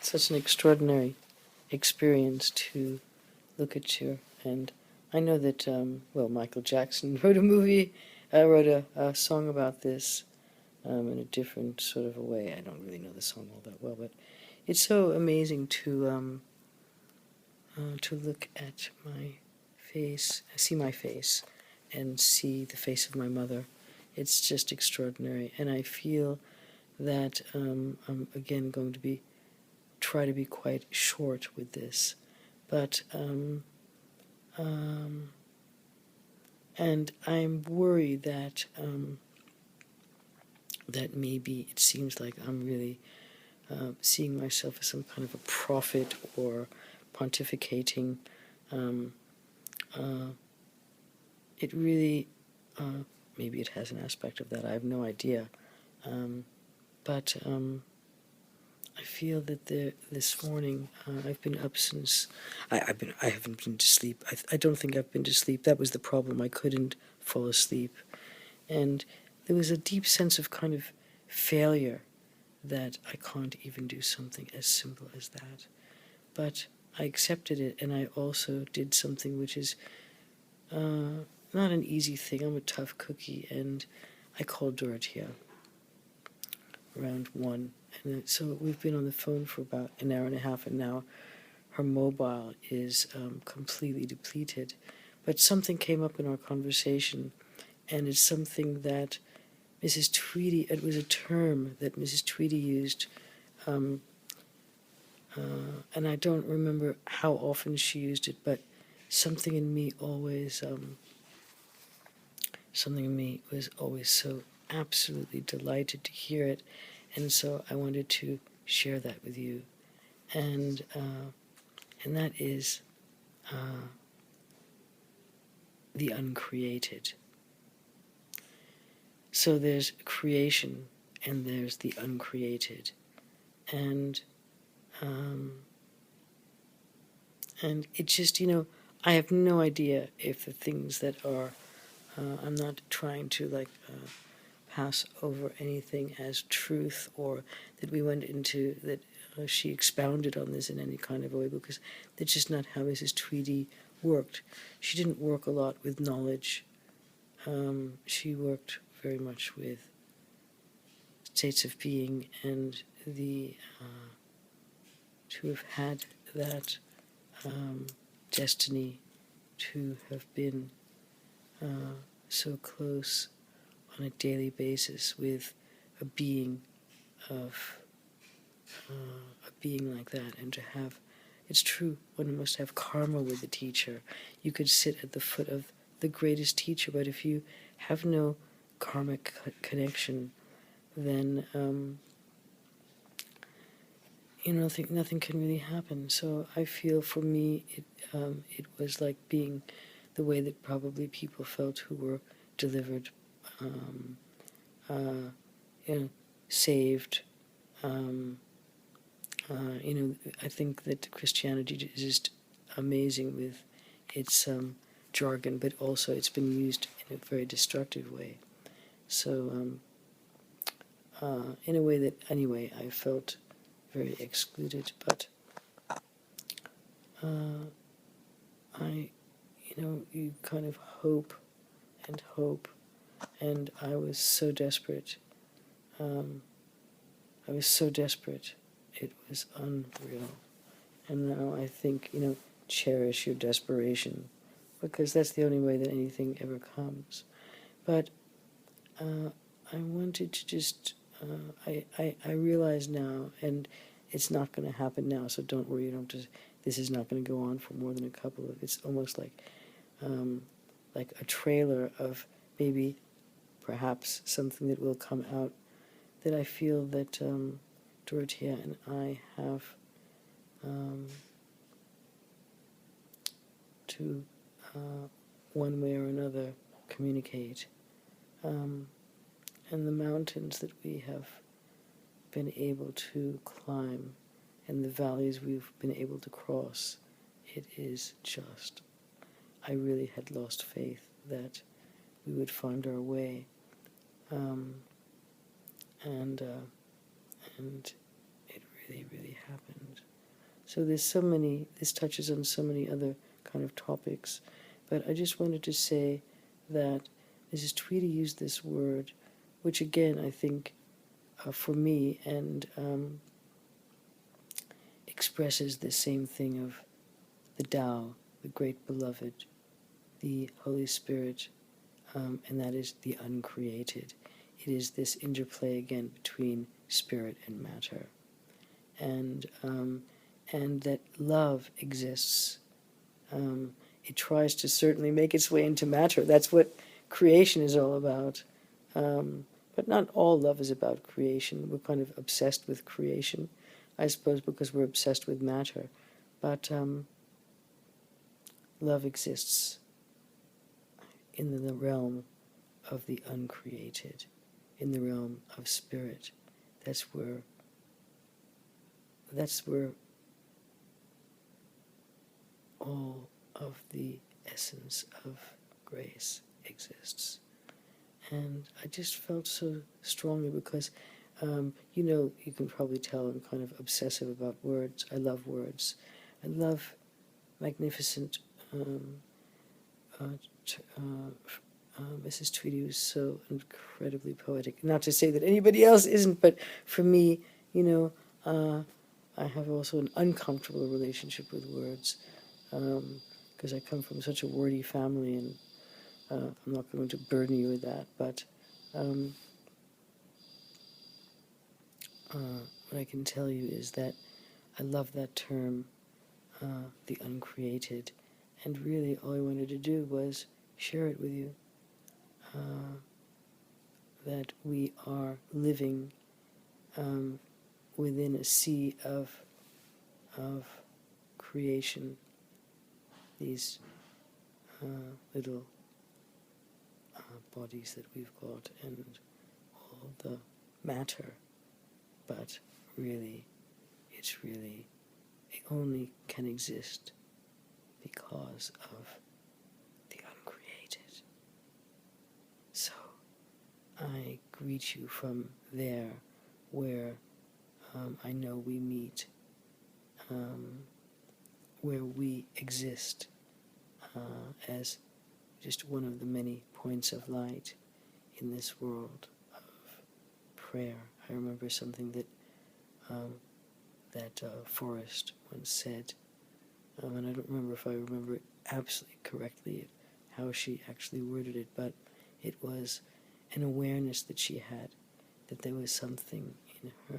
such an extraordinary experience to look at you. And I know that, Michael Jackson wrote a song about this in a different sort of a way. I don't really know the song all that well, but it's so amazing to look at my face, see my face, and see the face of my mother. It's just extraordinary, and I feel that I'm again going to try to be quite short with this, but and I'm worried that that maybe it seems like I'm really seeing myself as some kind of a prophet or pontificating. It really, maybe it has an aspect of that. I have no idea, but I feel that this morning I've been up since I haven't been to sleep. I don't think I've been to sleep. That was the problem. I couldn't fall asleep, and there was a deep sense of kind of failure that I can't even do something as simple as that. But I accepted it, and I also did something which is not an easy thing. I'm a tough cookie, and I called Dorothea around 1. And so we've been on the phone for about an hour and a half, and now her mobile is completely depleted. But something came up in our conversation, and it's something that Mrs. Tweedy, it was a term that Mrs. Tweedy used, and I don't remember how often she used it, but something in me was always so absolutely delighted to hear it, and so I wanted to share that with you, and that is the uncreated. So there's creation, and there's the uncreated, and it just, I have no idea if the things that are, I'm not trying to pass over anything as truth, or that we went into, that she expounded on this in any kind of a way, because that's just not how Mrs. Tweedy worked. She didn't work a lot with knowledge. She worked very much with states of being, and to have had that destiny, to have been so close on a daily basis with a being like that, and to have, it's true, one must have karma with the teacher. You could sit at the foot of the greatest teacher, but if you have no karmic connection, then nothing can really happen. So I feel, for me, it was like being the way that probably people felt who were delivered, saved. I think that Christianity is just amazing with its jargon, but also it's been used in a very destructive way. So, in a way that, anyway, I felt very excluded, but you kind of hope, and I was so desperate. It was unreal. And now I think, cherish your desperation, because that's the only way that anything ever comes. But I wanted to just, I realize now, and it's not going to happen now, so don't worry, this is not going to go on for more than a couple of, it's almost like a trailer of maybe, perhaps, something that will come out, that I feel that Dorothea and I have to, one way or another, communicate. And the mountains that we have been able to climb, and the valleys we've been able to cross, it is just, I really had lost faith that we would find our way, and it really, really happened. So this touches on so many other kind of topics. But I just wanted to say that Mrs. Tweedy used this word, which again I think for me and expresses the same thing of the Tao, the great beloved, the Holy Spirit, and that is the uncreated. It is this interplay again between spirit and matter, and that love exists. It tries to certainly make its way into matter. That's what creation is all about. But not all love is about creation. We're kind of obsessed with creation, I suppose, because we're obsessed with matter. But love exists in the realm of the uncreated, in the realm of spirit. That's where all of the essence of grace exists. And I just felt so strongly because, you can probably tell I'm kind of obsessive about words. I love words. I love magnificent. Mrs. Tweedy was so incredibly poetic. Not to say that anybody else isn't, but for me, I have also an uncomfortable relationship with words because I come from such a wordy family, and I'm not going to burden you with that, but what I can tell you is that I love that term, the uncreated, and really all I wanted to do was share it with you, that we are living within a sea of creation, these little bodies that we've got and all the matter, but really, it only can exist because of the uncreated. So I greet you from there where I know we meet, where we exist as just one of the many points of light in this world of prayer. I remember something that Forrest once said, and I don't remember if I remember it absolutely correctly, how she actually worded it, but it was an awareness that she had that there was something in her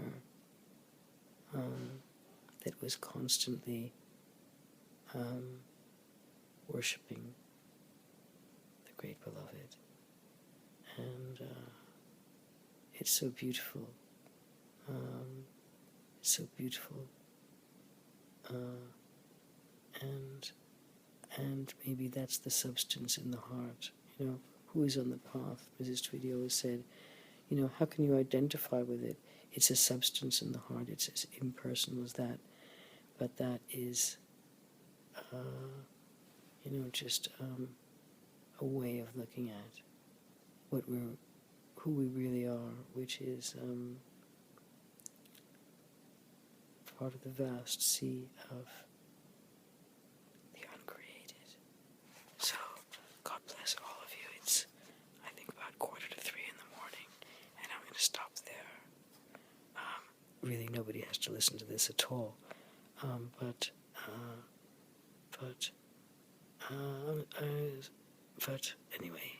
that was constantly worshipping the great beloved. And it's so beautiful. It's so beautiful. And maybe that's the substance in the heart. Who is on the path? Mrs. Tweedy always said, how can you identify with it? It's a substance in the heart. It's as impersonal as that. But that is, just a way of looking at who we really are, which is part of the vast sea of the uncreated. So, God bless all of you. It's, I think, about 2:45 in the morning, and I'm going to stop there. Really, nobody has to listen to this at all. But anyway,